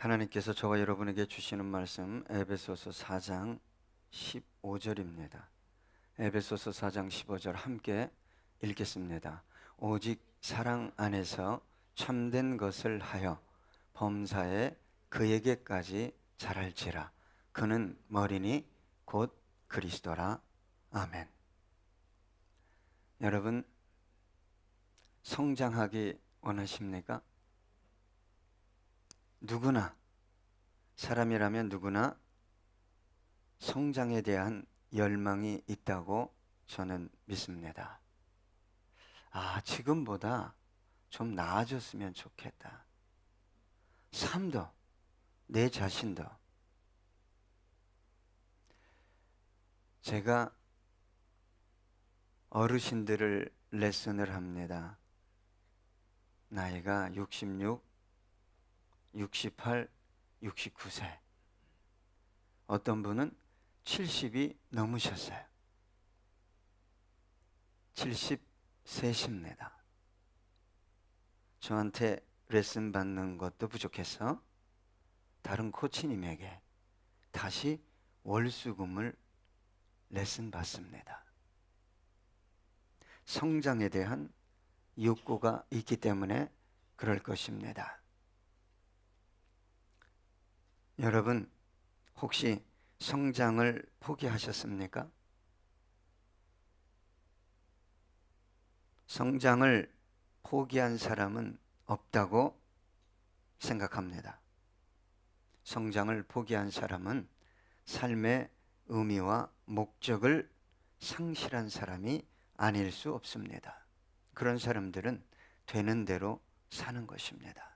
하나님께서 저와 여러분에게 주시는 말씀 에베소서 4장 15절입니다. 에베소서 4장 15절 함께 읽겠습니다. 오직 사랑 안에서 참된 것을 하여 범사에 그에게까지 자랄지라. 그는 머리니 곧 그리스도라. 아멘. 여러분, 성장하기 원하십니까? 누구나, 사람이라면 누구나 성장에 대한 열망이 있다고 저는 믿습니다. 지금보다 좀 나아졌으면 좋겠다. 삶도, 내 자신도. 제가 어르신들을 레슨을 합니다. 나이가 66, 68, 69세. 어떤 분은 70이 넘으셨어요. 73입니다. 저한테 레슨 받는 것도 부족해서 다른 코치님에게 다시 월수금을 레슨 받습니다. 성장에 대한 욕구가 있기 때문에 그럴 것입니다. 여러분, 혹시 성장을 포기하셨습니까? 성장을 포기한 사람은 없다고 생각합니다. 성장을 포기한 사람은 삶의 의미와 목적을 상실한 사람이 아닐 수 없습니다. 그런 사람들은 되는 대로 사는 것입니다.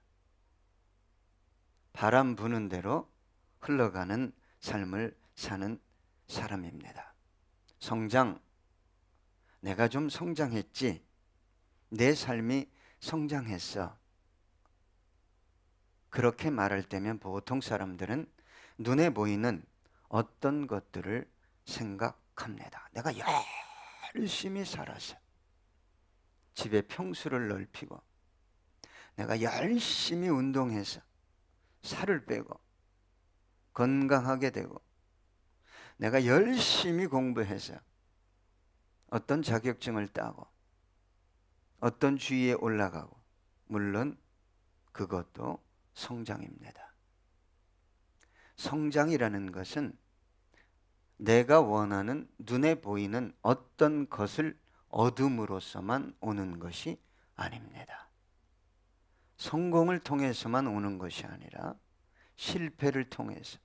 바람 부는 대로 흘러가는 삶을 사는 사람입니다. 성장, 내가 좀 성장했지, 내 삶이 성장했어, 그렇게 말할 때면 보통 사람들은 눈에 보이는 어떤 것들을 생각합니다. 내가 열심히 살아서 집에 평수를 넓히고, 내가 열심히 운동해서 살을 빼고 건강하게 되고, 내가 열심히 공부해서 어떤 자격증을 따고 어떤 주위에 올라가고, 물론 그것도 성장입니다. 성장이라는 것은 내가 원하는 눈에 보이는 어떤 것을 얻음으로써만 오는 것이 아닙니다. 성공을 통해서만 오는 것이 아니라 실패를 통해서,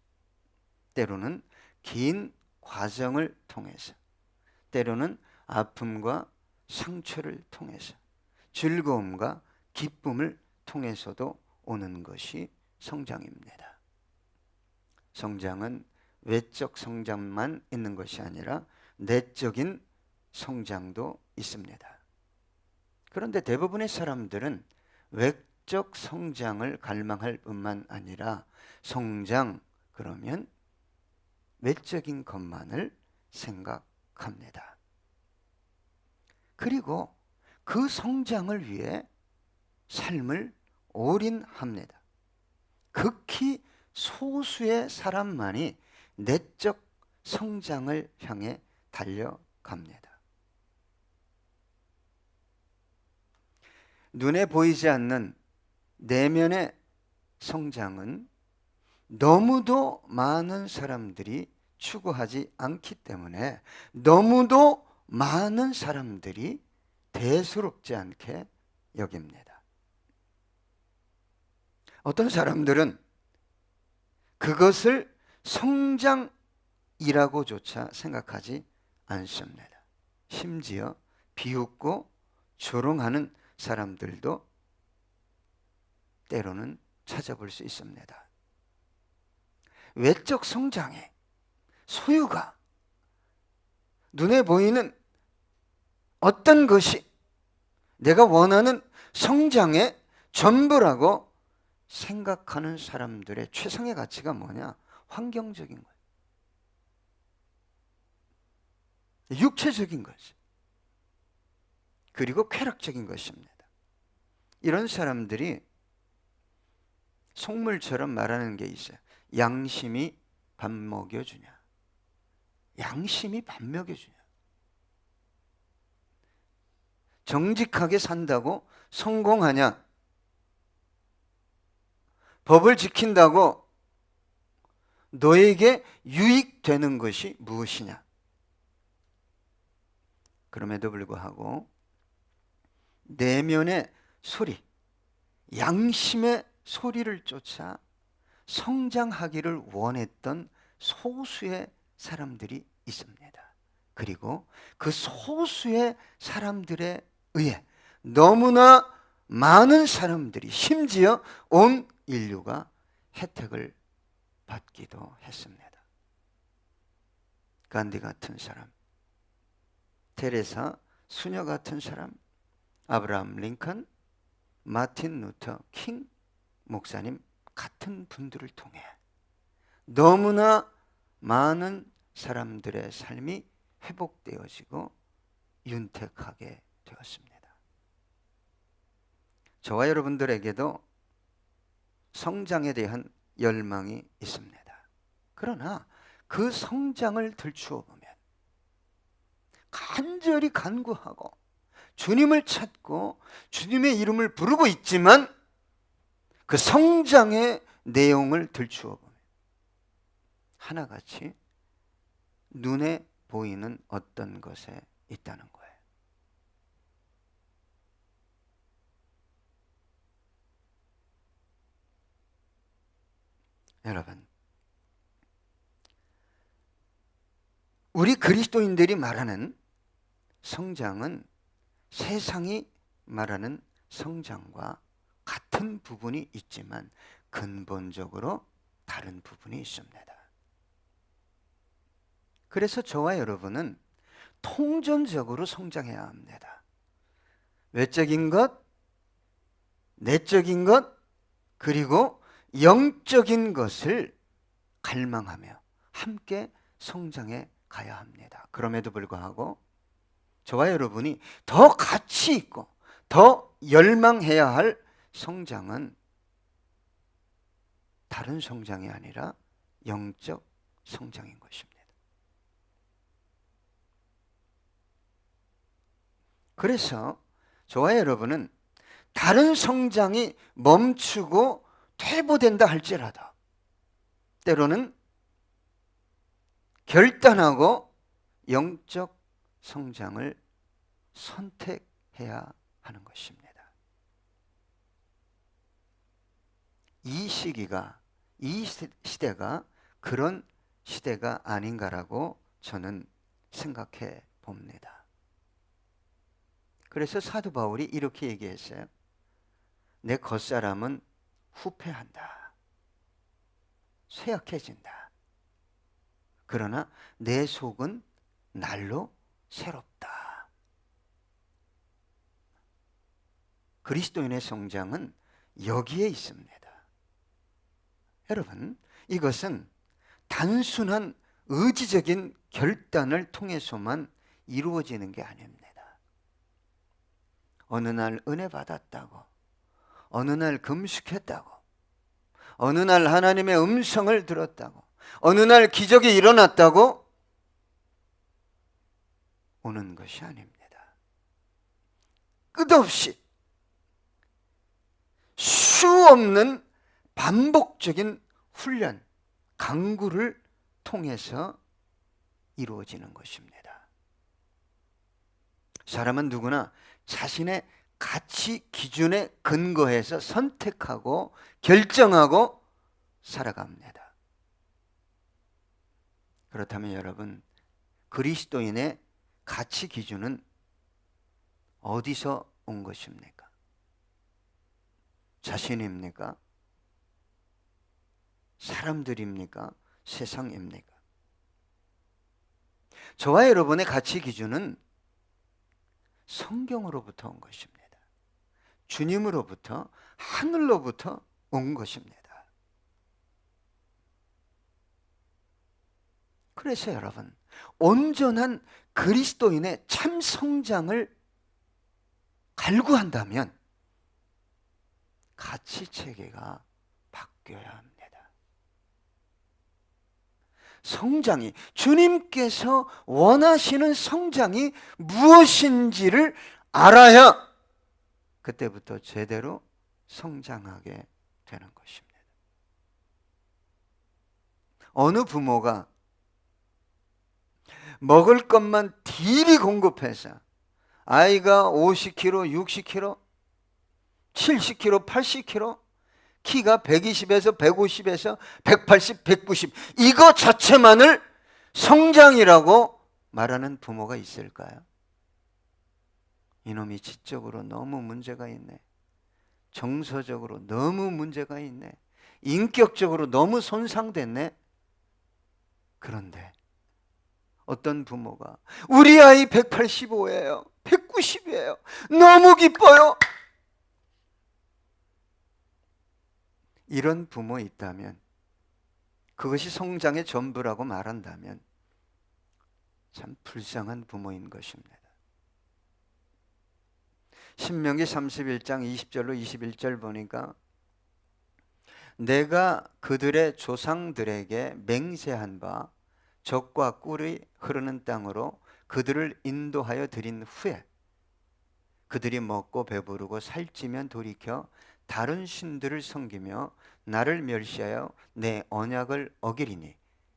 때로는 긴 과정을 통해서, 때로는 아픔과 상처를 통해서, 즐거움과 기쁨을 통해서도 오는 것이 성장입니다. 성장은 외적 성장만 있는 것이 아니라 내적인 성장도 있습니다. 그런데 대부분의 사람들은 외적 성장을 갈망할 뿐만 아니라 성장 그러면 외적인 것만을 생각합니다. 그리고 그 성장을 위해 삶을 올인합니다. 극히 소수의 사람만이 내적 성장을 향해 달려갑니다. 눈에 보이지 않는 내면의 성장은 너무도 많은 사람들이 추구하지 않기 때문에 너무도 많은 사람들이 대수롭지 않게 여깁니다. 어떤 사람들은 그것을 성장이라고조차 생각하지 않습니다. 심지어 비웃고 조롱하는 사람들도 때로는 찾아볼 수 있습니다. 외적 성장의 소유가 눈에 보이는 어떤 것이 내가 원하는 성장의 전부라고 생각하는 사람들의 최상의 가치가 뭐냐? 환경적인 거예요. 육체적인 것이. 그리고 쾌락적인 것입니다. 이런 사람들이 속물처럼 말하는 게 있어요. 양심이 밥 먹여주냐? 양심이 밥 먹여주냐? 정직하게 산다고 성공하냐? 법을 지킨다고 너에게 유익되는 것이 무엇이냐? 그럼에도 불구하고 내면의 소리, 양심의 소리를 쫓아 성장하기를 원했던 소수의 사람들이 있습니다. 그리고 그 소수의 사람들에 의해 너무나 많은 사람들이, 심지어 온 인류가 혜택을 받기도 했습니다. 간디 같은 사람, 테레사 수녀 같은 사람, 아브라함 링컨, 마틴 루터 킹 목사님 같은 분들을 통해 너무나 많은 사람들의 삶이 회복되어지고 윤택하게 되었습니다. 저와 여러분들에게도 성장에 대한 열망이 있습니다. 그러나 그 성장을 들추어 보면 간절히 간구하고 주님을 찾고 주님의 이름을 부르고 있지만 그 성장의 내용을 들추어 보면 하나같이 눈에 보이는 어떤 것에 있다는 거예요. 여러분, 우리 그리스도인들이 말하는 성장은 세상이 말하는 성장과 같은 부분이 있지만 근본적으로 다른 부분이 있습니다. 그래서 저와 여러분은 통전적으로 성장해야 합니다. 외적인 것, 내적인 것, 그리고 영적인 것을 갈망하며 함께 성장해 가야 합니다. 그럼에도 불구하고 저와 여러분이 더 가치 있고 더 열망해야 할 성장은 다른 성장이 아니라 영적 성장인 것입니다. 그래서 저와 여러분은 다른 성장이 멈추고 퇴보된다 할지라도 때로는 결단하고 영적 성장을 선택해야 하는 것입니다. 이 시기가, 이 시대가 그런 시대가 아닌가라고 저는 생각해 봅니다. 그래서 사도 바울이 이렇게 얘기했어요. 내 겉사람은 후패한다. 쇠약해진다. 그러나 내 속은 날로 새롭다. 그리스도인의 성장은 여기에 있습니다. 여러분, 이것은 단순한 의지적인 결단을 통해서만 이루어지는 게 아닙니다. 어느 날 은혜 받았다고, 어느 날 금식했다고, 어느 날 하나님의 음성을 들었다고, 어느 날 기적이 일어났다고 오는 것이 아닙니다. 끝없이 수없는 반복적인 훈련, 강구를 통해서 이루어지는 것입니다. 사람은 누구나 자신의 가치 기준에 근거해서 선택하고 결정하고 살아갑니다. 그렇다면 여러분, 그리스도인의 가치 기준은 어디서 온 것입니까? 자신입니까? 사람들입니까? 세상입니까? 저와 여러분의 가치 기준은 성경으로부터 온 것입니다. 주님으로부터, 하늘로부터 온 것입니다. 그래서 여러분, 온전한 그리스도인의 참 성장을 갈구한다면 가치 체계가 바뀌어야 합니다. 성장이, 주님께서 원하시는 성장이 무엇인지를 알아야 그때부터 제대로 성장하게 되는 것입니다. 어느 부모가 먹을 것만 딜이 공급해서 아이가 50kg, 60kg, 70kg, 80kg, 키가 120에서 150에서 180, 190 이거 자체만을 성장이라고 말하는 부모가 있을까요? 이놈이 지적으로 너무 문제가 있네. 정서적으로 너무 문제가 있네. 인격적으로 너무 손상됐네. 그런데 어떤 부모가 우리 아이 185예요. 190이에요. 너무 기뻐요. 이런 부모 있다면, 그것이 성장의 전부라고 말한다면 참 불쌍한 부모인 것입니다. 신명기 31장 20절로 21절 보니까 내가 그들의 조상들에게 맹세한 바 젖과 꿀이 흐르는 땅으로 그들을 인도하여 드린 후에 그들이 먹고 배부르고 살찌면 돌이켜 다른 신들을 섬기며 나를 멸시하여 내 언약을 어기리니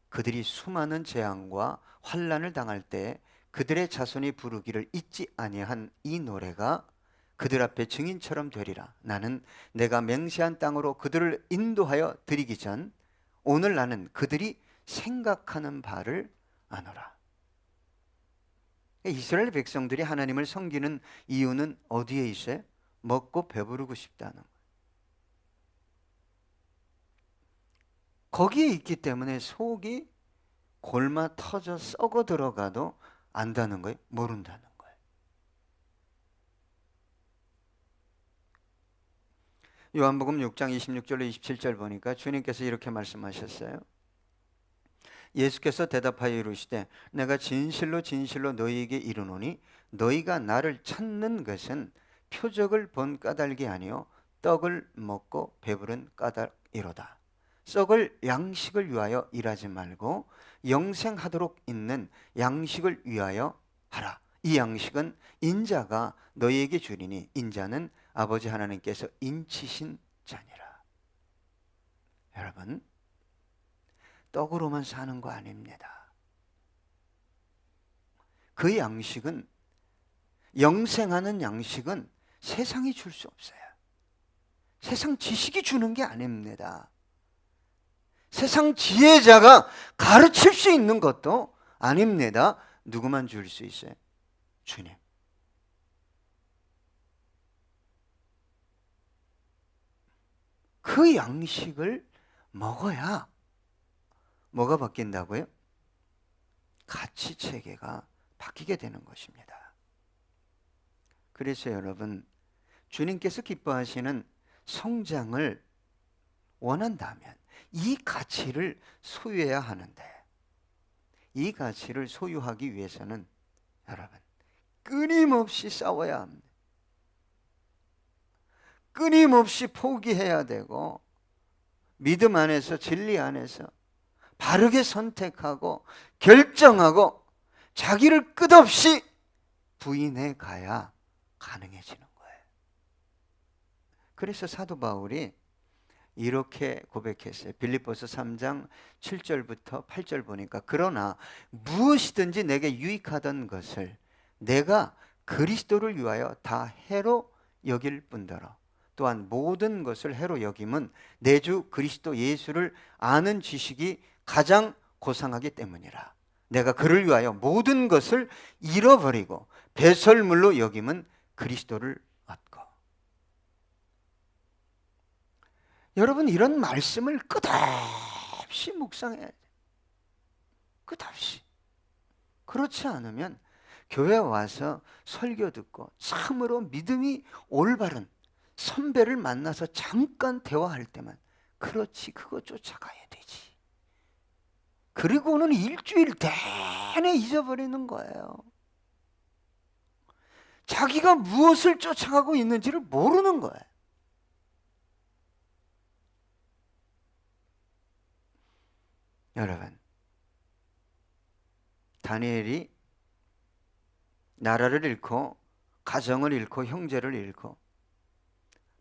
그들이 수많은 재앙과 환난을 당할 때 그들의 자손이 부르기를 잊지 아니한 이 노래가 그들 앞에 증인처럼 되리라. 나는 내가 맹세한 땅으로 그들을 인도하여 드리기 전 오늘 나는 그들이 생각하는 바를 아노라. 이스라엘 백성들이 하나님을 섬기는 이유는 어디에 있어요? 먹고 배부르고 싶다는 거예요. 거기에 있기 때문에 속이 골마 터져 썩어 들어가도 안다는 거예요? 모른다는 거예요. 요한복음 6장 26절로 27절 보니까 주님께서 이렇게 말씀하셨어요. 예수께서 대답하여 이르시되 내가 진실로 진실로 너희에게 이르노니 너희가 나를 찾는 것은 표적을 본 까닭이 아니요 떡을 먹고 배부른 까닭이로다. 썩을 양식을 위하여 일하지 말고 영생하도록 있는 양식을 위하여 하라. 이 양식은 인자가 너희에게 주리니 인자는 아버지 하나님께서 인치신 자니라. 여러분, 떡으로만 사는 거 아닙니다. 그 양식은, 영생하는 양식은 세상이 줄 수 없어요. 세상 지식이 주는 게 아닙니다. 세상 지혜자가 가르칠 수 있는 것도 아닙니다. 누구만 줄 수 있어요? 주님. 그 양식을 먹어야 뭐가 바뀐다고요? 가치 체계가 바뀌게 되는 것입니다. 그래서 여러분, 주님께서 기뻐하시는 성장을 원한다면 이 가치를 소유해야 하는데, 이 가치를 소유하기 위해서는 여러분 끊임없이 싸워야 합니다. 끊임없이 포기해야 되고 믿음 안에서, 진리 안에서 바르게 선택하고 결정하고 자기를 끝없이 부인해 가야 가능해지는 거예요. 그래서 사도 바울이 이렇게 고백했어요. 빌립보서 3장 7절부터 8절 보니까 그러나 무엇이든지 내게 유익하던 것을 내가 그리스도를 위하여 다 해로 여길 뿐더러 또한 모든 것을 해로 여김은 내 주 그리스도 예수를 아는 지식이 가장 고상하기 때문이라. 내가 그를 위하여 모든 것을 잃어버리고 배설물로 여김은 그리스도를 얻고. 여러분, 이런 말씀을 끝없이 묵상해야 돼요. 끝없이. 그렇지 않으면 교회 와서 설교 듣고 참으로 믿음이 올바른 선배를 만나서 잠깐 대화할 때만 그렇지, 그거 쫓아가야 되지. 그리고는 일주일 내내 잊어버리는 거예요. 자기가 무엇을 쫓아가고 있는지를 모르는 거예요. 여러분, 다니엘이 나라를 잃고 가정을 잃고 형제를 잃고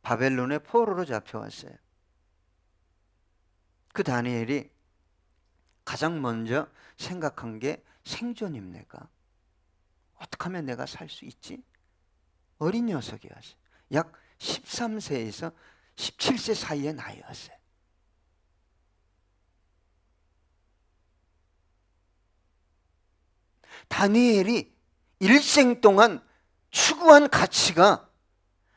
바벨론의 포로로 잡혀왔어요. 그 다니엘이 가장 먼저 생각한 게 생존입니까? 어떻게 하면 내가 살 수 있지? 어린 녀석이었어요. 약 13세에서 17세 사이의 나이였어요. 다니엘이 일생 동안 추구한 가치가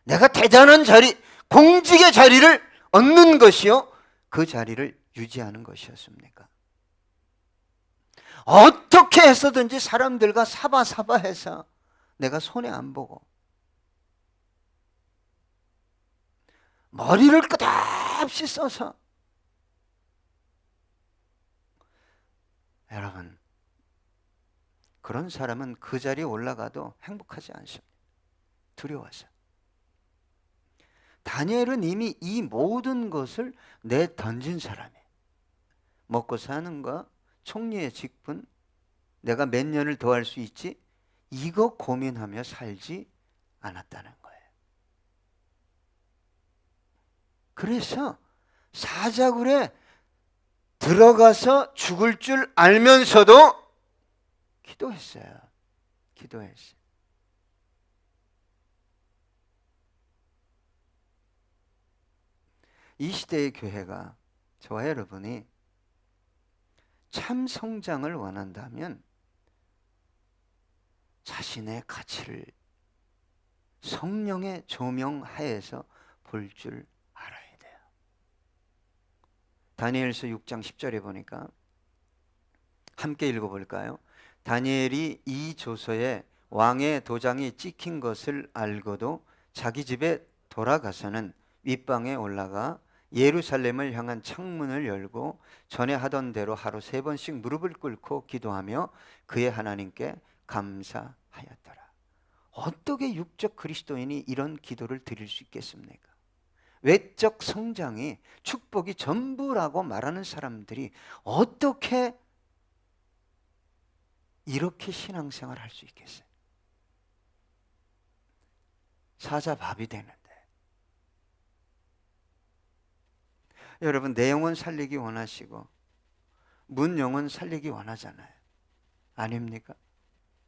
내가 대단한 자리, 공직의 자리를 얻는 것이요, 그 자리를 유지하는 것이었습니까? 어떻게 해서든지 사람들과 사바사바해서 내가 손해 안 보고 머리를 끝없이 써서, 여러분, 그런 사람은 그 자리에 올라가도 행복하지 않습니다. 두려워서. 다니엘은 이미 이 모든 것을 내던진 사람이에요. 먹고 사는 거, 총리의 직분, 내가 몇 년을 더 할 수 있지? 이거 고민하며 살지 않았다는 거예요. 그래서 사자굴에 들어가서 죽을 줄 알면서도 기도했어요. 기도했어요. 이 시대의 교회가, 저와 여러분이 참 성장을 원한다면 자신의 가치를 성령의 조명 하에서 볼 줄 알아야 돼요. 다니엘서 6장 10절에 보니까, 함께 읽어볼까요? 다니엘이 이 조서에 왕의 도장이 찍힌 것을 알고도 자기 집에 돌아가서는 윗방에 올라가 예루살렘을 향한 창문을 열고 전에 하던 대로 하루 3번씩 무릎을 꿇고 기도하며 그의 하나님께 감사하였더라. 어떻게 육적 그리스도인이 이런 기도를 드릴 수 있겠습니까? 외적 성장이 축복이 전부라고 말하는 사람들이 어떻게 이렇게 신앙생활 할 수 있겠어요? 사자밥이 되는데. 여러분, 내 영혼 살리기 원하시고 문 영혼 살리기 원하잖아요. 아닙니까?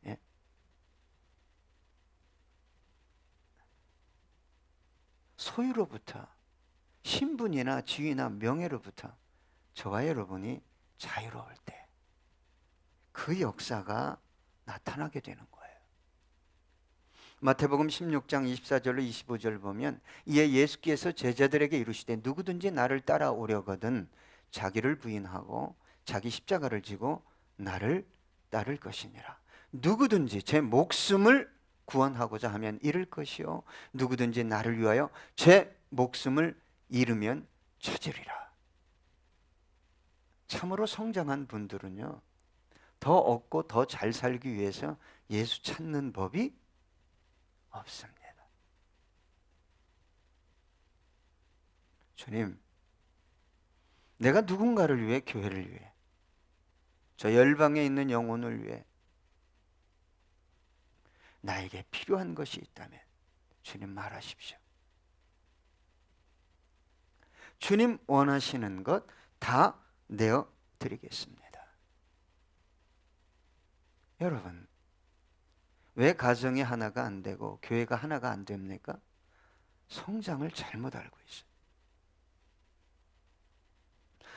예. 소유로부터, 신분이나 지위나 명예로부터 저와 여러분이 자유로울 때 그 역사가 나타나게 되는 거예요. 마태복음 16장 24절로 25절 보면, 이에 예수께서 제자들에게 이르시되 누구든지 나를 따라오려거든 자기를 부인하고 자기 십자가를 지고 나를 따를 것이니라. 누구든지 제 목숨을 구원하고자 하면 잃을 것이요 누구든지 나를 위하여 제 목숨을 잃으면 찾으리라. 참으로 성장한 분들은요, 더 얻고 더 잘 살기 위해서 예수 찾는 법이 없습니다. 주님, 내가 누군가를 위해, 교회를 위해, 저 열방에 있는 영혼을 위해 나에게 필요한 것이 있다면 주님 말하십시오. 주님 원하시는 것 다 내어 드리겠습니다. 여러분, 왜 가정이 하나가 안 되고 교회가 하나가 안 됩니까? 성장을 잘못 알고 있어요.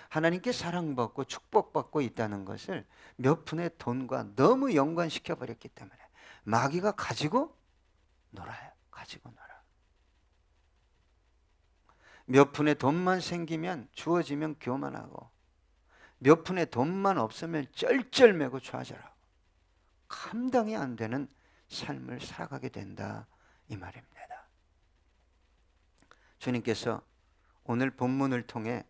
하나님께 사랑받고 축복받고 있다는 것을 몇 푼의 돈과 너무 연관시켜 버렸기 때문에 마귀가 가지고 놀아요. 가지고 놀아. 몇 푼의 돈만 생기면 주어지면 교만하고, 몇 푼의 돈만 없으면 쩔쩔매고 좌절하고 감당이 안 되는 삶을 살아가게 된다, 이 말입니다. 주님께서 오늘 본문을 통해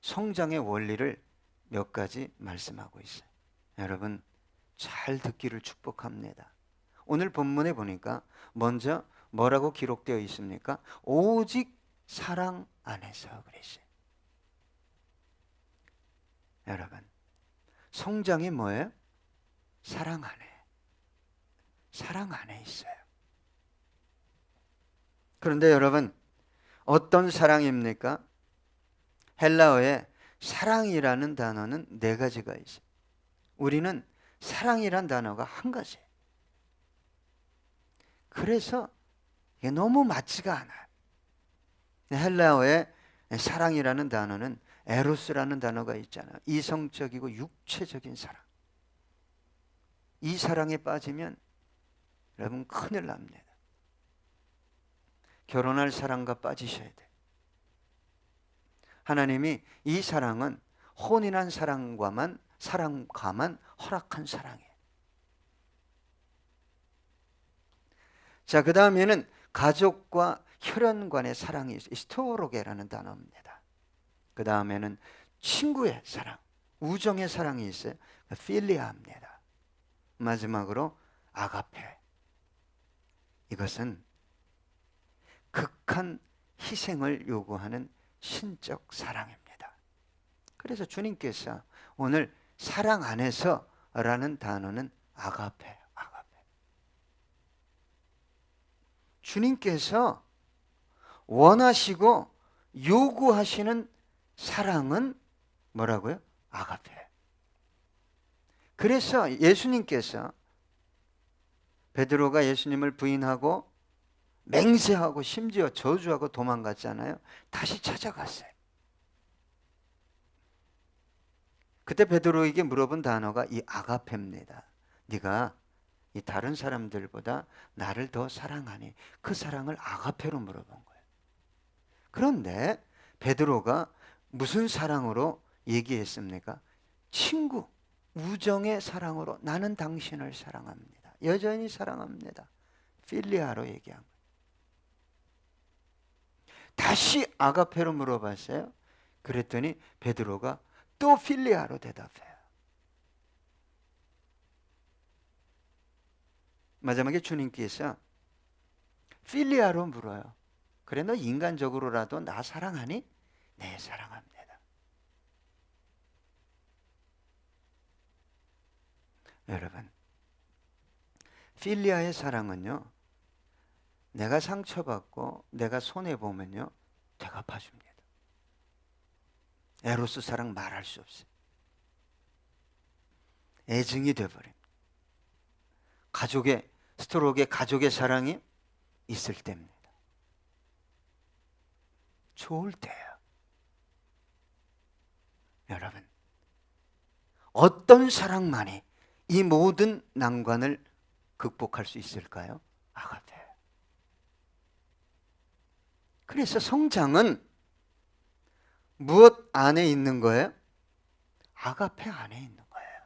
성장의 원리를 몇 가지 말씀하고 있어요. 여러분, 잘 듣기를 축복합니다. 오늘 본문에 보니까 먼저 뭐라고 기록되어 있습니까? 오직 사랑 안에서 그랬어요. 여러분, 성장이 뭐예요? 사랑 안에 있어요. 그런데 여러분, 어떤 사랑입니까? 헬라어에 사랑이라는 단어는 네 가지가 있어요. 우리는 사랑이란 단어가 한 가지예요. 그래서 이게 너무 맞지가 않아요. 헬라어에 사랑이라는 단어는 에로스라는 단어가 있잖아요. 이성적이고 육체적인 사랑. 이 사랑에 빠지면 여러분 큰일 납니다. 결혼할 사랑과 빠지셔야 돼요. 하나님이 이 사랑은 혼인한 사랑과만 허락한 사랑이에요. 자, 그 다음에는 가족과 혈연 간의 사랑이 있어요. 스토로게라는 단어입니다. 그 다음에는 친구의 사랑, 우정의 사랑이 있어요. 필리아입니다. 마지막으로 아가페. 이것은 극한 희생을 요구하는 신적 사랑입니다. 그래서 주님께서 오늘 사랑 안에서 라는 단어는 아가페예요. 아가페. 주님께서 원하시고 요구하시는 사랑은 뭐라고요? 아가페. 그래서 예수님께서 베드로가 예수님을 부인하고 맹세하고 심지어 저주하고 도망갔잖아요. 다시 찾아갔어요. 그때 베드로에게 물어본 단어가 이 아가페입니다. 네가 이 다른 사람들보다 나를 더 사랑하니? 그 사랑을 아가페로 물어본 거예요. 그런데 베드로가 무슨 사랑으로 얘기했습니까? 친구, 우정의 사랑으로 나는 당신을 사랑합니다. 여전히 사랑합니다. 필리아로 얘기한 거예요. 다시 아가페로 물어봤어요. 그랬더니 베드로가 또 필리아로 대답해요. 마지막에 주님께서 필리아로 물어요. 그래, 너 인간적으로라도 나 사랑하니? 네, 사랑합니다. 여러분, 필리아의 사랑은요, 내가 상처받고 내가 손해보면요, 대갚아줍니다. 에로스 사랑 말할 수 없어요. 애증이 돼버립니다. 스토록의 가족의 사랑이 있을 때입니다. 좋을 때예요. 여러분, 어떤 사랑만이 이 모든 난관을 극복할 수 있을까요? 아가페. 그래서 성장은 무엇 안에 있는 거예요? 아가페 안에 있는 거예요.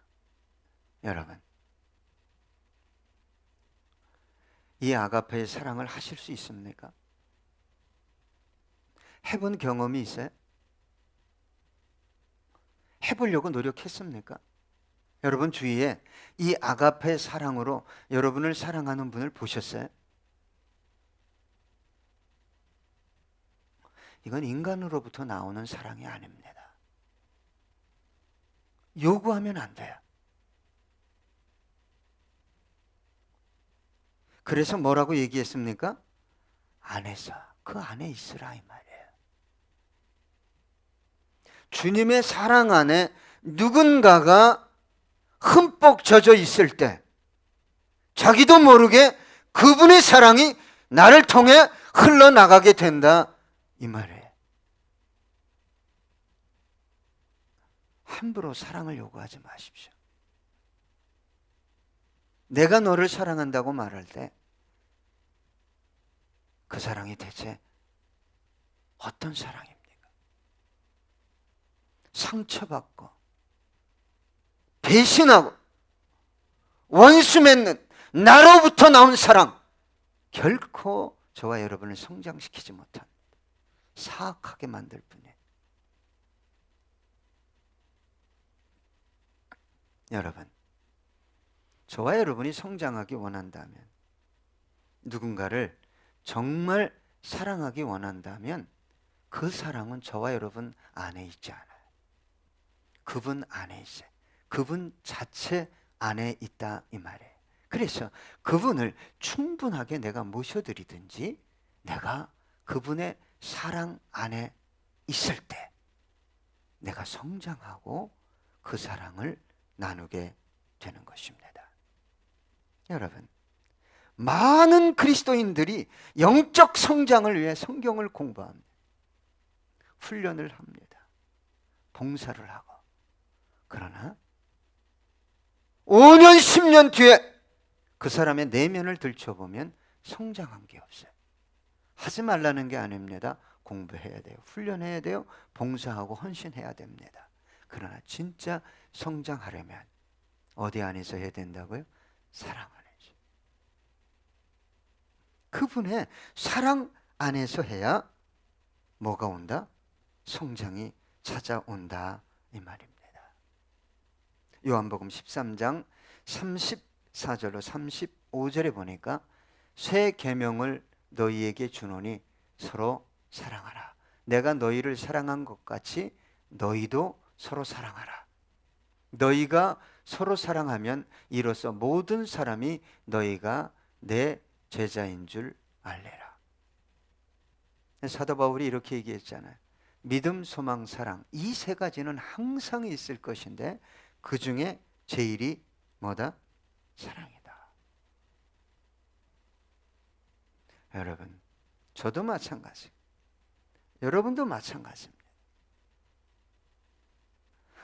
여러분, 이 아가페의 사랑을 하실 수 있습니까? 해본 경험이 있어요? 해보려고 노력했습니까? 여러분 주위에 이 아가페 사랑으로 여러분을 사랑하는 분을 보셨어요? 이건 인간으로부터 나오는 사랑이 아닙니다. 요구하면 안 돼요. 그래서 뭐라고 얘기했습니까? 안에서, 그 안에 있으라 이 말이에요. 주님의 사랑 안에 누군가가 흠뻑 젖어 있을 때 자기도 모르게 그분의 사랑이 나를 통해 흘러나가게 된다 이 말이에요. 함부로 사랑을 요구하지 마십시오. 내가 너를 사랑한다고 말할 때 그 사랑이 대체 어떤 사랑입니까? 상처받고 배신하고 원수 맺는 나로부터 나온 사랑, 결코 저와 여러분을 성장시키지 못합니다. 사악하게 만들 뿐이에요. 여러분, 저와 여러분이 성장하기 원한다면, 누군가를 정말 사랑하기 원한다면 그 사랑은 저와 여러분 안에 있지 않아요. 그분 안에 있어요. 그분 자체 안에 있다 이 말이에요. 그래서 그분을 충분하게 내가 모셔드리든지 내가 그분의 사랑 안에 있을 때 내가 성장하고 그 사랑을 나누게 되는 것입니다. 여러분, 많은 그리스도인들이 영적 성장을 위해 성경을 공부합니다. 훈련을 합니다. 봉사를 하고. 그러나 5년 10년 뒤에 그 사람의 내면을 들춰보면 성장한 게 없어요. 하지 말라는 게 아닙니다. 공부해야 돼요. 훈련해야 돼요. 봉사하고 헌신해야 됩니다. 그러나 진짜 성장하려면 어디 안에서 해야 된다고요? 사랑 안에서. 그분의 사랑 안에서 해야 뭐가 온다? 성장이 찾아온다 이 말입니다. 요한복음 13장 34절로 35절에 보니까 새 계명을 너희에게 주노니 서로 사랑하라. 내가 너희를 사랑한 것 같이 너희도 서로 사랑하라. 너희가 서로 사랑하면 이로써 모든 사람이 너희가 내 제자인 줄 알래라. 사도 바울이 이렇게 얘기했잖아요. 믿음, 소망, 사랑 이 세 가지는 항상 있을 것인데 그 중에 제일이 뭐다? 사랑이다. 여러분, 저도 마찬가지. 여러분도 마찬가지입니다.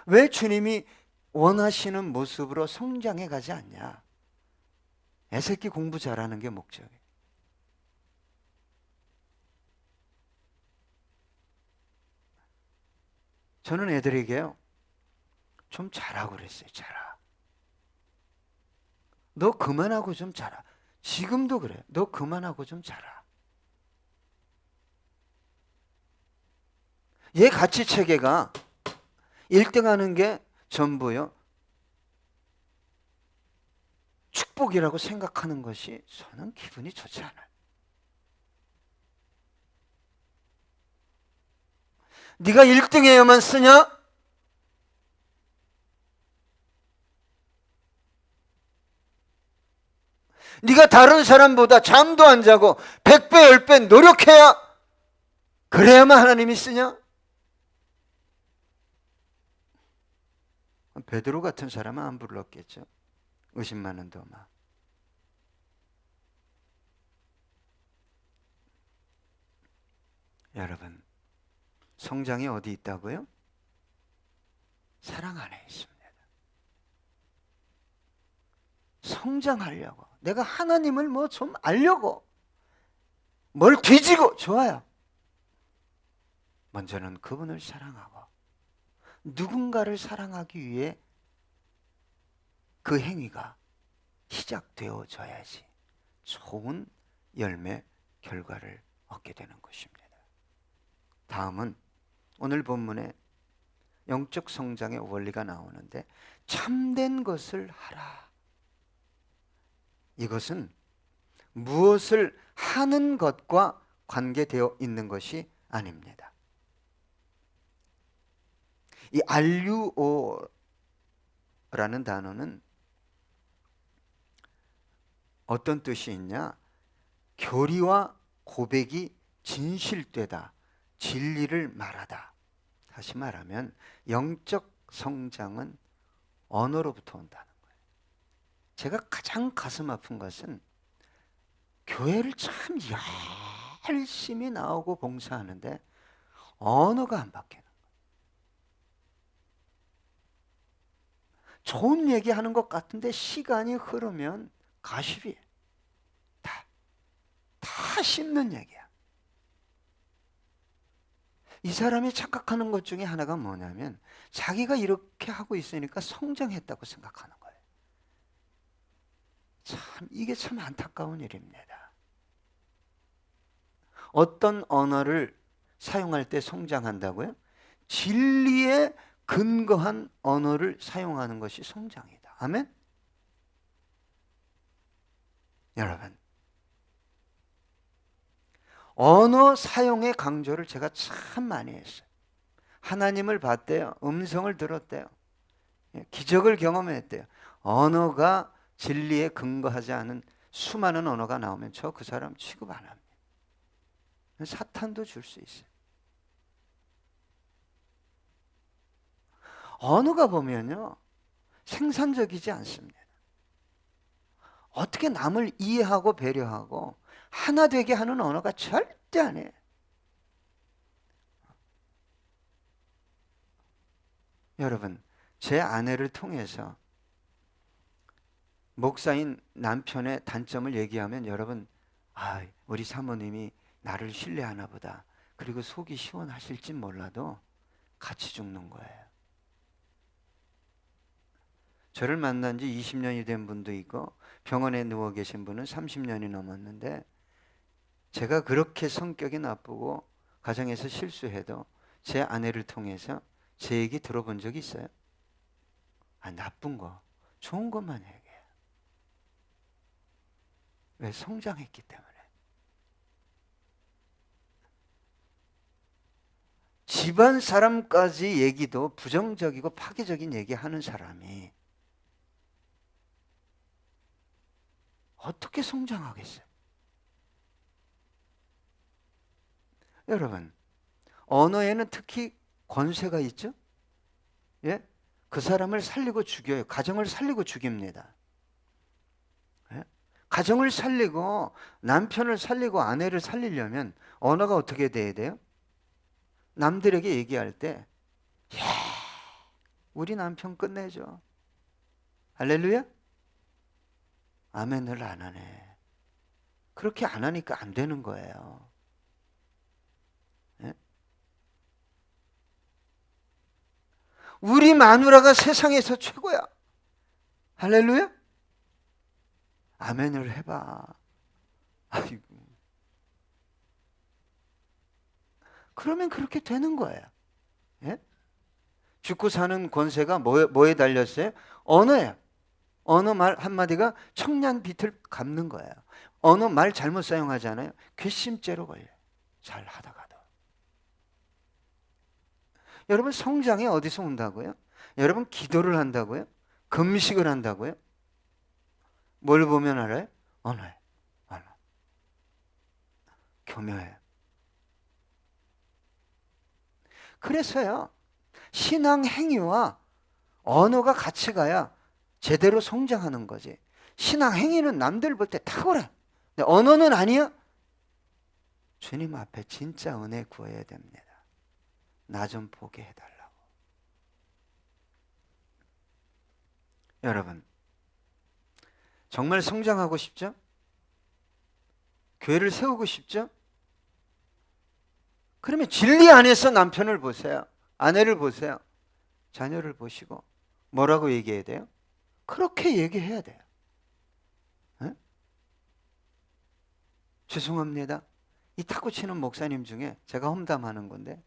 왜 주님이 원하시는 모습으로 성장해 가지 않냐? 애새끼 공부 잘하는 게 목적이에요. 저는 애들에게요, 좀 자라고 그랬어요. 자라. 너 그만하고 좀 자라. 지금도 그래. 너 그만하고 좀 자라. 얘 가치 체계가 1등 하는 게 전부요. 축복이라고 생각하는 것이 저는 기분이 좋지 않아요. 네가 1등해야만 쓰냐? 네가 다른 사람보다 잠도 안 자고 100배 10배 노력해야 그래야만 하나님이 쓰냐? 베드로 같은 사람은 안 불렀겠죠. 의심많은 도마. 여러분, 성장이 어디 있다고요? 사랑 안에 있습니다. 성장하려고, 내가 하나님을 뭐 좀 알려고 뭘 뒤지고 좋아요. 먼저는 그분을 사랑하고 누군가를 사랑하기 위해 그 행위가 시작되어져야지 좋은 열매 결과를 얻게 되는 것입니다. 다음은 오늘 본문에 영적 성장의 원리가 나오는데 참된 것을 하라. 이것은 무엇을 하는 것과 관계되어 있는 것이 아닙니다. 이 RUO라는 단어는 어떤 뜻이 있냐? 교리와 고백이 진실되다, 진리를 말하다. 다시 말하면 영적 성장은 언어로부터 온다는 거예요. 제가 가장 가슴 아픈 것은 교회를 참 열심히 나오고 봉사하는데 언어가 안 바뀌는 거예요. 좋은 얘기하는 것 같은데 시간이 흐르면 가십이에요. 다 씹는 얘기야. 이 사람이 착각하는 것 중에 하나가 뭐냐면 자기가 이렇게 하고 있으니까 성장했다고 생각하는 거예요. 참 이게 참 안타까운 일입니다. 어떤 언어를 사용할 때 성장한다고요? 진리에 근거한 언어를 사용하는 것이 성장이다. 아멘? 여러분, 언어 사용의 강조를 제가 참 많이 했어요. 하나님을 봤대요. 음성을 들었대요. 기적을 경험했대요. 언어가 진리에 근거하지 않은 수많은 언어가 나오면 저 그 사람 취급 안 합니다. 사탄도 줄 수 있어요. 언어가 보면요, 생산적이지 않습니다. 어떻게 남을 이해하고 배려하고 하나 되게 하는 언어가 절대 안 해요. 여러분, 제 아내를 통해서 목사인 남편의 단점을 얘기하면 여러분, 아, 우리 사모님이 나를 신뢰하나 보다. 그리고 속이 시원하실지 몰라도 같이 죽는 거예요. 저를 만난 지 20년이 된 분도 있고 병원에 누워 계신 분은 30년이 넘었는데, 제가 그렇게 성격이 나쁘고 가정에서 실수해도 제 아내를 통해서 제 얘기 들어본 적이 있어요? 아, 나쁜 거, 좋은 것만 얘기해요. 왜? 성장했기 때문에. 집안 사람까지 얘기도 부정적이고 파괴적인 얘기하는 사람이 어떻게 성장하겠어요? 여러분, 언어에는 특히 권세가 있죠? 예? 그 사람을 살리고 죽여요. 가정을 살리고 죽입니다. 예? 가정을 살리고 남편을 살리고 아내를 살리려면 언어가 어떻게 돼야 돼요? 남들에게 얘기할 때, 예, 우리 남편 끝내줘. 할렐루야? 아멘을 안 하네. 그렇게 안 하니까 안 되는 거예요. 예? 우리 마누라가 세상에서 최고야. 할렐루야? 아멘을 해봐. 아이고. 그러면 그렇게 되는 거예요. 예? 죽고 사는 권세가 뭐에 달렸어요? 언어예요. 언어 말 한마디가 청량 빛을 갚는 거예요. 언어 말 잘못 사용하잖아요. 괘씸죄로 걸려요. 잘 하다가도. 여러분, 성장이 어디서 온다고요? 여러분, 기도를 한다고요? 금식을 한다고요? 뭘 보면 알아요? 언어예요. 언어. 교묘해요. 그래서요, 신앙 행위와 언어가 같이 가야 제대로 성장하는 거지. 신앙 행위는 남들 볼 때 탁월해. 근데 언어는 아니야? 주님 앞에 진짜 은혜 구해야 됩니다. 나 좀 보게 해달라고. 여러분, 정말 성장하고 싶죠? 교회를 세우고 싶죠? 그러면 진리 안에서 남편을 보세요. 아내를 보세요. 자녀를 보시고 뭐라고 얘기해야 돼요? 그렇게 얘기해야 돼요. 에? 죄송합니다. 이 탁구 치는 목사님 중에 제가 험담하는 건데,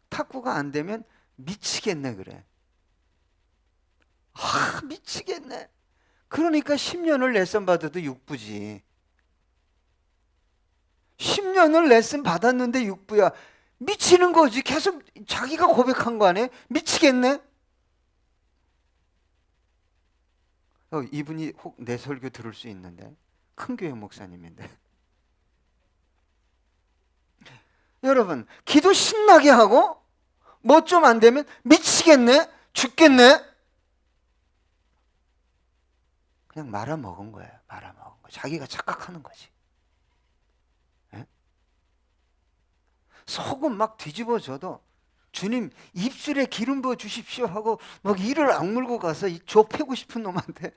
탁구가 안 되면 미치겠네 그래. 아, 미치겠네. 그러니까 10년을 레슨 받아도 6부지. 10년을 레슨 받았는데 6부야. 미치는 거지. 계속 자기가 고백한 거 아니에요? 미치겠네. 이분이 혹 내 설교 들을 수 있는데, 큰 교회 목사님인데. 여러분, 기도 신나게 하고 뭐 좀 안 되면 미치겠네, 죽겠네. 그냥 말아먹은 거예요. 말아먹은 거. 자기가 착각하는 거지. 예? 속은 막 뒤집어져도 주님 입술에 기름 부어 주십시오 하고 막 이를 악물고 가서 조 패고 싶은 놈한테,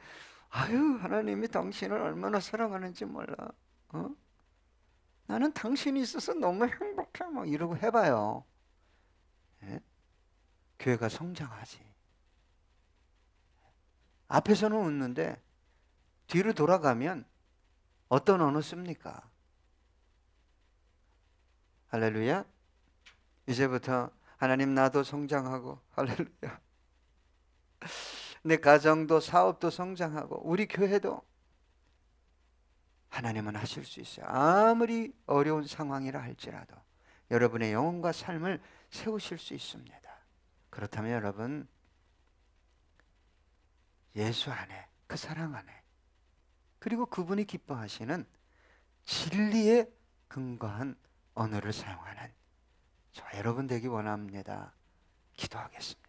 아유, 하나님이 당신을 얼마나 사랑하는지 몰라. 어? 나는 당신이 있어서 너무 행복해. 막 이러고 해봐요. 예? 교회가 성장하지. 앞에서는 웃는데 뒤로 돌아가면 어떤 언어 씁니까? 할렐루야. 이제부터 하나님, 나도 성장하고, 할렐루야, 내 가정도 사업도 성장하고 우리 교회도, 하나님은 하실 수 있어요. 아무리 어려운 상황이라 할지라도 여러분의 영혼과 삶을 세우실 수 있습니다. 그렇다면 여러분, 예수 안에, 그 사랑 안에, 그리고 그분이 기뻐하시는 진리에 근거한 언어를 사용하는 저 여러분 되기 원합니다. 기도하겠습니다.